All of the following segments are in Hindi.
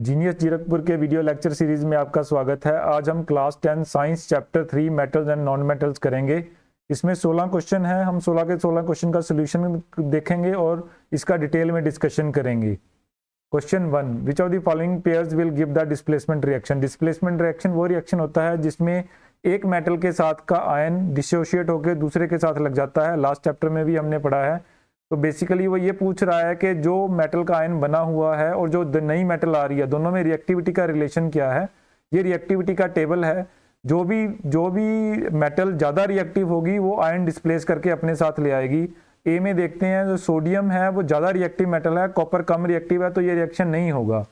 जीनियस जीरकपुर के वीडियो लेक्चर सीरीज में आपका स्वागत है। आज हम class 10 science chapter 3 metals and non metals करेंगे। इसमें 16 क्वेश्चन हैं। हम 16 के 16 क्वेश्चन का सोल्यूशन देखेंगे और इसका डिटेल में डिस्कशन करेंगे। Question 1, which of the following pairs will give the displacement reaction. Displacement reaction वो रिएक्शन होता है जिसमें एक मेटल के साथ का आयन डिसोशिएट होकर दूसरे के साथ लग जाता है। लास्ट चैप्टर में भी हमने पढ़ा है। तो बेसिकली वो ये पूछ रहा है कि जो मेटल का आयन बना हुआ है और जो नई मेटल आ रही है, दोनों में रिएक्टिविटी का रिलेशन क्या है। ये रिएक्टिविटी का टेबल है। जो भी मेटल ज़्यादा रिएक्टिव होगी वो आयन डिस्प्लेस करके अपने साथ ले आएगी। ए में देखते हैं, जो सोडियम है वो ज़्यादा रिएक्टिव मेटल है, कॉपर कम रिएक्टिव है, तो ये रिएक्शन नहीं होगा।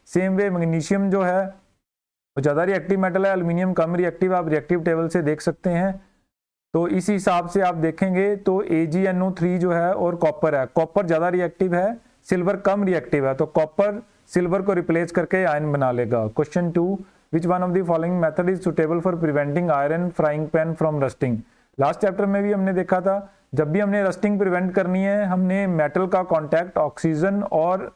सेम वे मैग्नीशियम जो है वो ज़्यादा रिएक्टिव मेटल है, एल्यूमिनियम कम रिएक्टिव। आप रिएक्टिव टेबल से देख सकते हैं। तो इस हिसाब से आप देखेंगे तो AgNO3 जो है और कॉपर है, कॉपर ज़्यादा रिएक्टिव है, सिल्वर कम रिएक्टिव है, तो कॉपर सिल्वर को रिप्लेस करके आयन बना लेगा। Question 2, which one of the following method is suitable for preventing iron frying pan from rusting. Last chapter में भी हमने देखा था, जब भी हमने रस्टिंग प्रिवेंट करनी है, हमने मेटल का कॉन्टैक्ट ऑक्सीजन और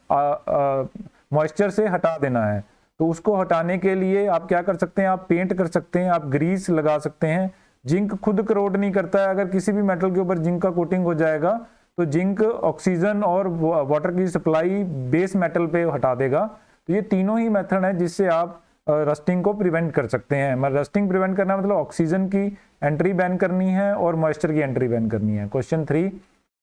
मॉइस्चर से हटा देना है। तो उसको हटाने के लिए आप क्या कर सकते हैं, आप पेंट कर सकते हैं, आप ग्रीस लगा सकते हैं। जिंक खुद करोड नहीं करता है। अगर किसी भी मेटल के ऊपर जिंक का कोटिंग हो जाएगा तो जिंक ऑक्सीजन और वाटर की सप्लाई बेस मेटल पे हटा देगा। तो ये तीनों ही मेथड है जिससे आप रस्टिंग को प्रिवेंट कर सकते हैं। रस्टिंग प्रिवेंट करना मतलब ऑक्सीजन की एंट्री बैन करनी है और मॉइस्चर की एंट्री बैन करनी है। Question 3,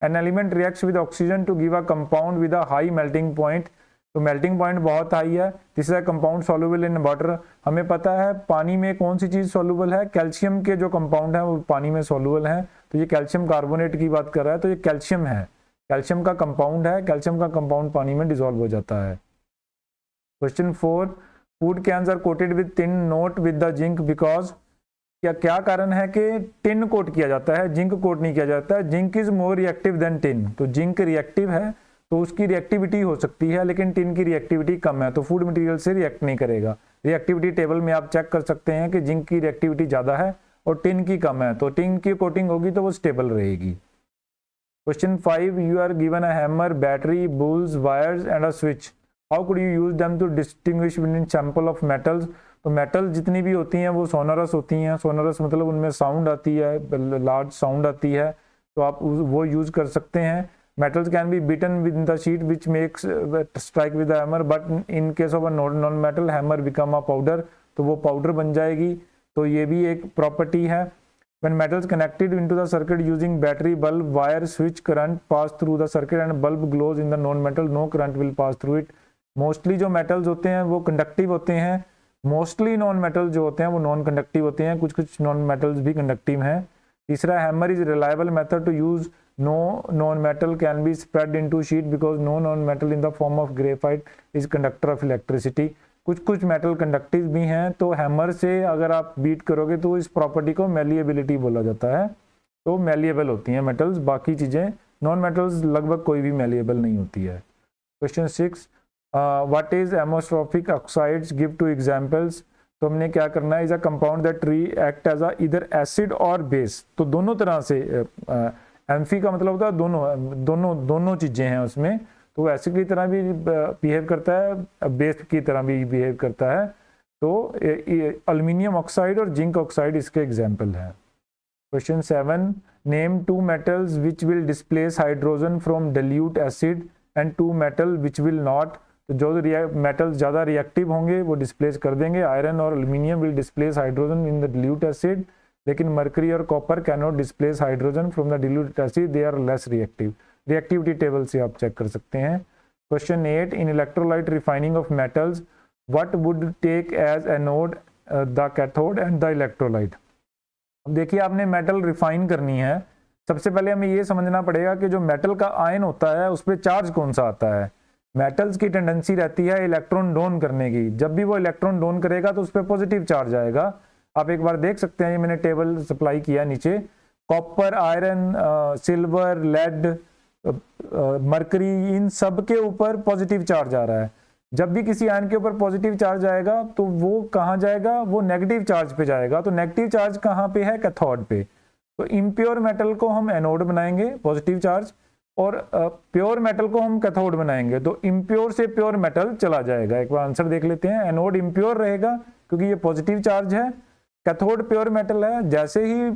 an element reacts with oxygen to give a compound with a high melting point. तो मेल्टिंग पॉइंट बहुत हाई है। This is a compound soluble in water. हमें पता है पानी में कौन सी चीज सॉल्युबल है, कैल्शियम के जो कंपाउंड है वो पानी में सॉल्युबल है। तो ये कैल्शियम कार्बोनेट की बात कर रहा है, तो ये कैल्शियम है, कैल्शियम का कंपाउंड है। कैल्शियम का कंपाउंड पानी में डिसॉल्व हो जाता है। Question 4, food cans are coated with tin not with the zinc because. क्या कारण है कि टिन कोट किया जाता है, जिंक कोट नहीं किया जाता है। Zinc is more reactive than tin. तो जिंक रिएक्टिव है तो उसकी रिएक्टिविटी हो सकती है, लेकिन टिन की रिएक्टिविटी कम है, तो फूड मटेरियल से रिएक्ट नहीं करेगा। रिएक्टिविटी टेबल में आप चेक कर सकते हैं कि जिंक की रिएक्टिविटी ज़्यादा है और टिन की कम है, तो टिन की कोटिंग होगी तो वो स्टेबल रहेगी। Question 5, you are given a hammer, battery, bulbs, wires and a switch. How could you use them to distinguish between sample of metals. तो मेटल जितनी भी होती हैं वो सोनरस होती हैं। सोनरस मतलब उनमें साउंड आती है, लार्ज साउंड आती है, तो आप वो यूज कर सकते हैं। Metals can be beaten with the sheet which makes strike with the hammer, but in case of a non-metal hammer become a powder, तो वो पाउडर बन जाएगी। तो ये भी एक प्रॉपर्टी है। When metals connected into the circuit using battery, bulb, wire, switch, current pass through the circuit and bulb glows in the non-metal, no current will pass through it. Mostly जो मेटल्स होते हैं वो कंडक्टिव होते हैं, मोस्टली नॉन मेटल जो होते हैं वो नॉन कंडक्टिव होते हैं, कुछ कुछ नॉन मेटल्स भी कंडक्टिव हैं। तीसरा, hammer is reliable method to use. No non-metal can be spread into sheet because no non-metal in the form of graphite is conductor of electricity. कुछ मेटल कंडक्टिव भी हैं, तो हैमर से अगर आप बीट करोगे तो इस प्रॉपर्टी को मेलिएबिलिटी बोला जाता है। तो मेलिएबल होती हैं मेटल्स, बाकी चीज़ें नॉन मेटल्स लगभग कोई भी मेलिएबल नहीं होती है। Question 6, what is amphoteric oxides, give two examples. तो हमने क्या करना है, is a compound that react as a either acid और बेस। तो दोनों तरह से एम्फी का मतलब होता है दोनों चीजें हैं उसमें, तो वो एसिड की तरह भी बिहेव करता है, बेस की तरह भी बिहेव करता है। तो एल्यूमिनियम ऑक्साइड और जिंक ऑक्साइड इसके एग्जाम्पल हैं। Question 7, name 2 metals which will displace hydrogen from dilute acid and 2 metal which will not. तो जो मेटल्स ज़्यादा रिएक्टिव होंगे वो डिस्प्लेस कर देंगे। आयरन और aluminium will displace hydrogen in the dilute acid, लेकिन मर्करी और copper can not displace hydrogen from the diluted acid, they are less reactive. Reactivity table से आप चेक कर सकते हैं। Question 8, in electrolyte refining of metals what would take as anode the cathode and the electrolyte. अब देखिए, आपने मेटल रिफाइन करनी है, सबसे पहले हमें ये समझना पड़ेगा कि जो मेटल का आयन होता है उस पर चार्ज कौन सा आता है। मेटल्स की टेंडेंसी रहती है इलेक्ट्रॉन डोन करने की। जब भी वो इलेक्ट्रॉन डोन करेगा तो उस पर पॉजिटिव चार्ज आएगा। आप एक बार देख सकते हैं, ये मैंने टेबल सप्लाई किया नीचे। Copper, iron, silver, lead, mercury, इन सब के ऊपर पॉजिटिव चार्ज आ रहा है। जब भी किसी आयन के ऊपर पॉजिटिव चार्ज आएगा तो वो कहाँ जाएगा, वो नेगेटिव चार्ज पे जाएगा। तो नेगेटिव चार्ज कहाँ पे है, कैथोड पे। तो इम्प्योर मेटल को हम एनोड बनाएंगे, पॉजिटिव चार्ज, और प्योर मेटल को हम कैथोड बनाएंगे तो इम्प्योर से प्योर मेटल चला जाएगा। एक बार आंसर देख लेते हैं। एनोड इम्प्योर रहेगा क्योंकि ये पॉजिटिव चार्ज है, कैथोड प्योर मेटल है, जैसे ही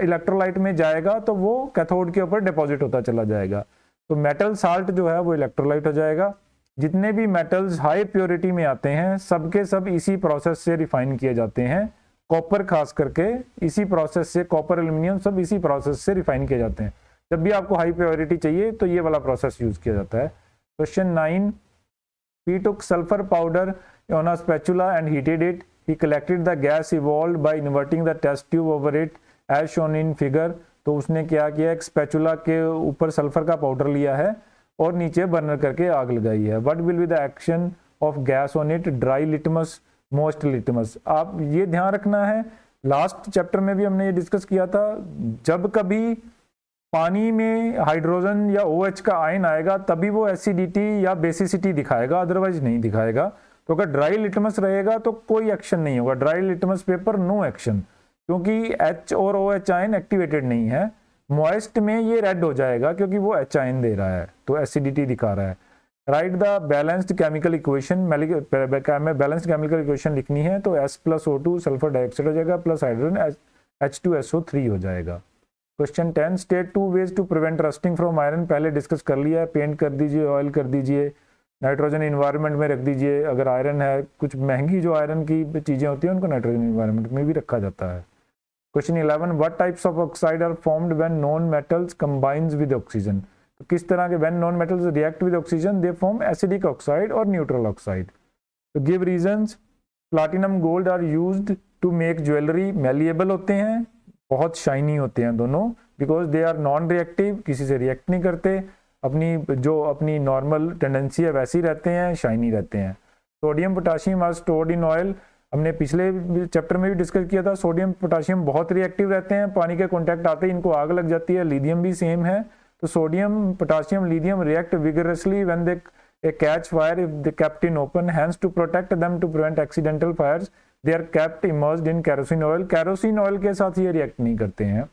इलेक्ट्रोलाइट में जाएगा तो वो कैथोड के ऊपर डिपॉजिट होता चला जाएगा। तो मेटल साल्ट जो है वो इलेक्ट्रोलाइट हो जाएगा। जितने भी मेटल्स हाई प्योरिटी में आते हैं सबके सब इसी प्रोसेस से रिफाइन किए जाते हैं। कॉपर खास करके इसी प्रोसेस से, कॉपर एल्यूमिनियम सब इसी प्रोसेस से रिफाइन किए जाते हैं। जब भी आपको हाई प्योरिटी चाहिए तो ये वाला प्रोसेस यूज किया जाता है। Question 9, he took sulfur powder on a spatula and heated it. He collected the gas evolved by inverting the test tube over it as shown in figure. तो उसने क्या किया, एक स्पैचुला के ऊपर सल्फर का पाउडर लिया है और नीचे बर्नर करके आग लगाई है। What will be the action of gas on it? Dry litmus, moist litmus. आप ये ध्यान रखना है, लास्ट चैप्टर में भी हमने ये डिस्कस किया था, जब कभी पानी में हाइड्रोजन या OH का आयन आएगा तभी वो एसिडिटी या बेसिसिटी दिखाएगा, अदरवाइज नहीं दिखाएगा। तो अगर ड्राई लिटमस रहेगा तो कोई एक्शन नहीं होगा। Dry litmus paper no action, क्योंकि H और OH आयन एक्टिवेटेड नहीं है। मॉइस्ट में ये रेड हो जाएगा क्योंकि वो H आयन दे रहा है, तो एसिडिटी दिखा रहा है। Right the balanced chemical equation, balanced chemical equation लिखनी है तो S+O2 सल्फर डाइऑक्साइड हो जाएगा प्लस हाइड्रोजन H2SO3 हो जाएगा। Question 10, state 2 ways to prevent rusting from iron, पहले डिस्कस कर लिया है। पेंट कर दीजिए, ऑयल कर दीजिए, नाइट्रोजन इन्वायरमेंट में रख दीजिए। अगर आयरन है, कुछ महंगी जो आयरन की चीजें होती हैं उनको नाइट्रोजन इन्वायरमेंट में भी रखा जाता है। Question 11, what types of oxide are formed when non metals combines with oxygen, तो किस तरह के when non metals react with oxygen they form acidic oxide और न्यूट्रल ऑक्साइड। तो give reasons. Platinum gold are used to make jewellery, malleable होते हैं, बहुत शाइनी होते हैं दोनों, because they are non reactive, किसी से रिएक्ट नहीं करते, अपनी नॉर्मल टेंडेंसी है वैसी रहते हैं, शाइनी रहते हैं। Sodium potassium are stored in oil, हमने पिछले चैप्टर में भी डिस्कस किया था। सोडियम पोटाशियम बहुत रिएक्टिव रहते हैं, पानी के कॉन्टैक्ट आते ही इनको आग लग जाती है। लिथियम भी सेम है। तो sodium potassium lithium react vigorously when they catch fire if they kept in open, hence to protect them to prevent accidental fires they are kept immersed in kerosene oil, kerosene oil के साथ ये रिएक्ट नहीं करते हैं।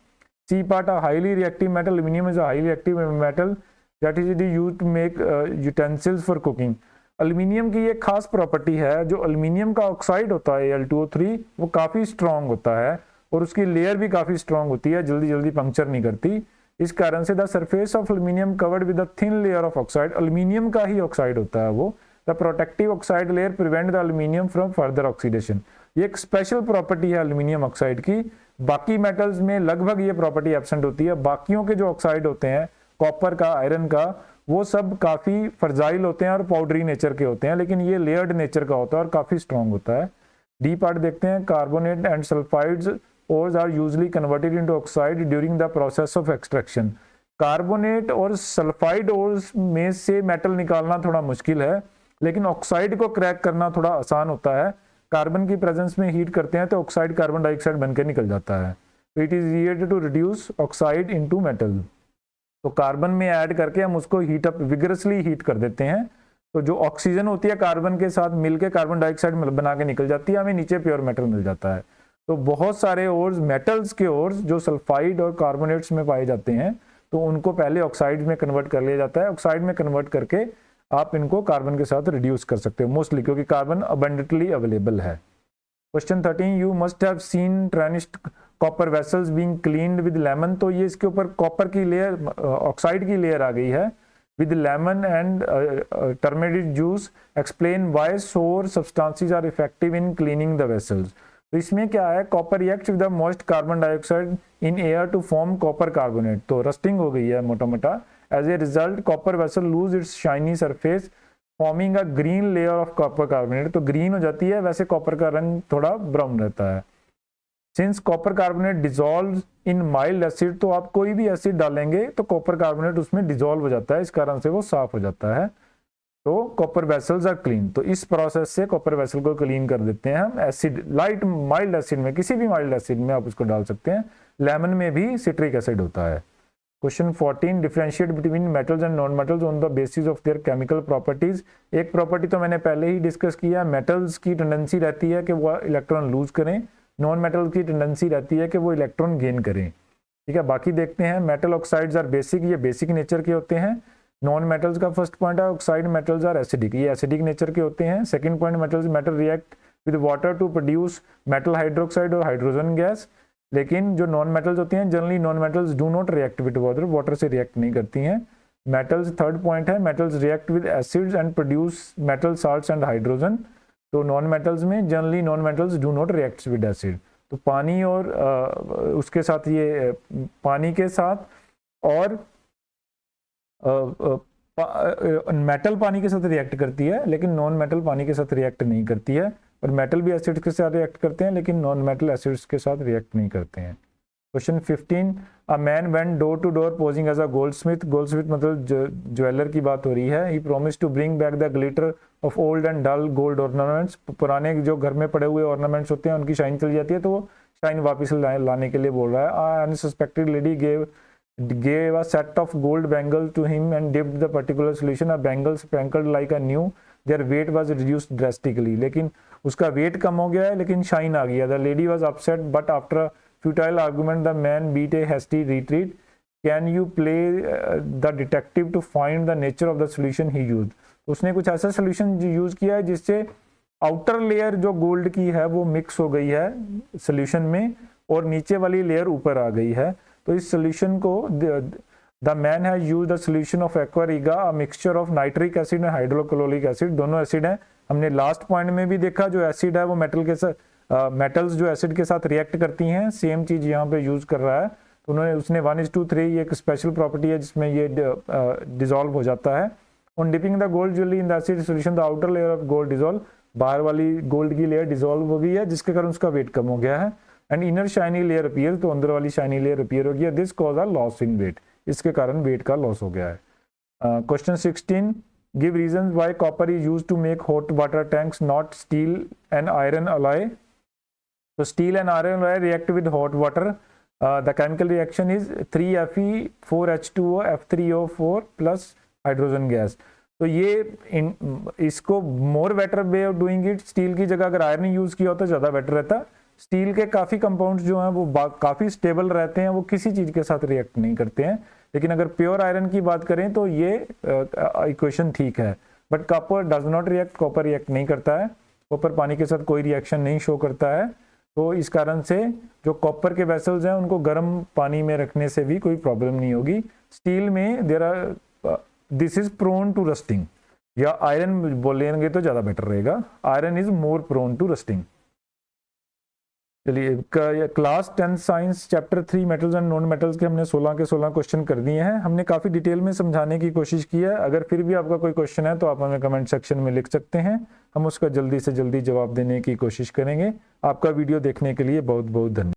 C part a highly reactive metal, aluminium is a highly reactive metal that is used to make utensils for cooking. Aluminium की एक खास प्रॉपर्टी है, जो एल्यूमिनियम का ऑक्साइड होता है Al2O3 वो काफी स्ट्रांग होता है और उसकी लेयर भी काफी स्ट्रांग होती है, जल्दी जल्दी पंक्चर नहीं करती। इस कारण से the surface of aluminium covered with a thin layer of oxide, aluminium का ही ऑक्साइड होता है वो। The protective oxide layer prevent the aluminium from further oxidation, ये एक स्पेशल प्रॉपर्टी है एल्यूमिनियम ऑक्साइड की। बाकी मेटल्स में लगभग ये प्रॉपर्टी एब्सेंट होती है। बाकियों के जो ऑक्साइड होते हैं, कॉपर का, आयरन का, वो सब काफी फर्जाइल होते हैं और पाउडरी नेचर के होते हैं, लेकिन ये लेयर्ड नेचर का होता है और काफी स्ट्रॉन्ग होता है। डी पार्ट देखते हैं। Carbonate and sulphides ores are usually converted into oxide during the process of extraction. Carbonate और सल्फाइड ओर्स में से मेटल निकालना थोड़ा मुश्किल है, लेकिन ऑक्साइड को क्रैक करना थोड़ा आसान होता है। कार्बन की प्रेजेंस में हीट करते हैं तो ऑक्साइड कार्बन डाइऑक्साइड बनकर निकल जाता है। तो it is easier to reduce oxide into metal. तो कार्बन में ऐड करके हम उसको हीट अप, विगरसली हीट कर देते हैं, तो जो ऑक्सीजन होती है कार्बन के साथ मिलकर कार्बन डाइऑक्साइड बना के निकल जाती है, हमें नीचे प्योर मेटल मिल जाता है। तो बहुत सारे ओर्स, मेटल्स के ओर्स जो सल्फाइड और कार्बोनेट्स में पाए जाते हैं, तो उनको पहले ऑक्साइड में कन्वर्ट कर लिया जाता है। ऑक्साइड में कन्वर्ट करके आप इनको कार्बन के साथ रिड्यूस कर सकते हो मोस्टली, क्योंकि कार्बन अबंडेंटली अवेलेबल है। Question 13, you must have seen tarnished copper vessels being cleaned with lemon, तो ये इसके ऊपर कॉपर की लेयर, ऑक्साइड की लेयर आ गई है with lemon and turmeric juice, explain why sour substances are effective in cleaning the vessels. तो इसमें क्या है, copper reacts with the moist carbon dioxide in air to form copper carbonate, तो रस्टिंग हो गई है मोटा मोटा। As a result copper vessel lose its shiny surface forming a green layer of copper carbonate, तो ग्रीन हो जाती है, वैसे कॉपर का रंग थोड़ा ब्राउन रहता है। Since copper carbonate dissolve in mild acid, तो आप कोई भी एसिड डालेंगे तो कॉपर कार्बोनेट उसमें डिजोल्व हो जाता है, इस कारण से वो साफ हो जाता है। तो कॉपर वेसल्स आर क्लीन, तो इस प्रोसेस से कॉपर वेसल को क्लीन कर देते हैं हम। एसिड, लाइट माइल्ड एसिड में, किसी भी माइल्ड एसिड में आप उसको डाल सकते हैं। लेमन में भी सिट्रिक एसिड होता है। Question 14, differentiate between metals and non metals on the basis of their chemical properties. एक प्रॉपर्टी तो मैंने पहले ही डिस्कस किया, मेटल्स की टेंडेंसी रहती है कि वो इलेक्ट्रॉन लूज करें, नॉन मेटल की टेंडेंसी रहती है कि वो इलेक्ट्रॉन गेन करें। ठीक है। बाकी देखते हैं, मेटल ऑक्साइड्स आर बेसिक, ये बेसिक नेचर के होते हैं। नॉन मेटल्स का फर्स्ट पॉइंट है ऑक्साइड मेटल्स आर एसिडिक, ये एसिडिक नेचर के होते हैं। Second point, metal react with water to produce metal hydroxide और हाइड्रोजन गैस। लेकिन जो नॉन मेटल्स होती हैं, generally non metals do not react with water, water से रिएक्ट नहीं करती हैं। मेटल्स थर्ड पॉइंट है, metals react with acids and produce metal salts and hydrogen. तो नॉन मेटल्स में generally non metals do not react with acid. तो पानी और उसके साथ, ये पानी के साथ और मेटल पानी के साथ रिएक्ट करती है, लेकिन नॉन मेटल पानी के साथ रिएक्ट नहीं करती है। और मेटल भी एसिड्स के साथ रिएक्ट करते हैं, लेकिन नॉन मेटल एसिड्स के साथ रिएक्ट नहीं करते हैं। Question 15, a man went door to door posing as a goldsmith. Goldsmith मतलब ज्वेलर की बात हो रही है। He promise to bring back the glitter of old and dull gold ornaments. पुराने जो घर में पड़े हुए ऑर्नामेंट्स होते हैं उनकी शाइन चली जाती है, तो वो शाइन वापस लाने के लिए बोल रहा है। अनसस्पेक्टेड lady gave a set of gold bangles to him and dipped the particular solution. A bangle sprinkled like a new, their weight was reduced drastically. लेकिन उसका वेट कम हो गया है, लेकिन शाइन आ गया। The lady was upset, but after a futile argument, the man beat a hasty retreat. Can you play the detective to find the nature of the solution he used? उसने कुछ ऐसा सोल्यूशन यूज किया है जिससे आउटर लेयर जो गोल्ड की है वो मिक्स हो गई है सोल्यूशन में, और नीचे वाली लेयर ऊपर आ गई है। तो इस सोल्यूशन को the man has used the solution of aqua Riga, a mixture of nitric acid and hydrochloric acid. दोनों एसिड हैं। हमने लास्ट पॉइंट में भी देखा, जो एसिड है वो मेटल के साथ मेटल्स जो एसिड के साथ रिएक्ट करती हैं, सेम चीज यहाँ पे यूज कर रहा है। तो उन्होंने उसने 1:3 ये एक स्पेशल प्रॉपर्टी है जिसमें ये डिजोल्व हो जाता है। On dipping the gold jewellery in the acid solution the outer layer of gold dissolve, बाहर वाली गोल्ड की लेयर डिजोल्व हो गई है, जिसके कारण उसका वेट कम हो गया है। And inner shiny layer appear, तो अंदर वाली शाइनी लेयर अपीयर हो गया। This cause a loss in weight, इसके कारण वेट का लॉस हो गया है। Question 16, give reasons why copper is used to make hot water tanks not steel and iron alloy. तो steel and iron alloy react with hot water. The chemical reaction is 3Fe4H2O F3O4 plus hydrogen gas. तो ये इसको more better way of doing it, steel की जगह अगर आयरन यूज किया होता तो ज्यादा बेटर रहता। स्टील के काफी कंपाउंड्स जो हैं वो काफी स्टेबल रहते हैं, वो किसी चीज के साथ रिएक्ट नहीं करते हैं। लेकिन अगर प्योर आयरन की बात करें तो ये इक्वेशन ठीक है। But copper does not react, copper react नहीं करता है। कॉपर पानी के साथ कोई रिएक्शन नहीं शो करता है। तो इस कारण से जो कॉपर के वेसल्स हैं उनको गर्म पानी में रखने से भी कोई प्रॉब्लम नहीं होगी। स्टील में this is prone to rusting, या आयरन बोलेंगे तो ज्यादा बेटर रहेगा। Iron is more prone to rusting. चलिए, class 10 science chapter 3 metals and non metals के हमने 16 के 16 क्वेश्चन कर दिए हैं। हमने काफ़ी डिटेल में समझाने की कोशिश की है। अगर फिर भी आपका कोई क्वेश्चन है तो आप हमें कमेंट सेक्शन में लिख सकते हैं, हम उसका जल्दी से जल्दी जवाब देने की कोशिश करेंगे। आपका वीडियो देखने के लिए बहुत बहुत धन्यवाद।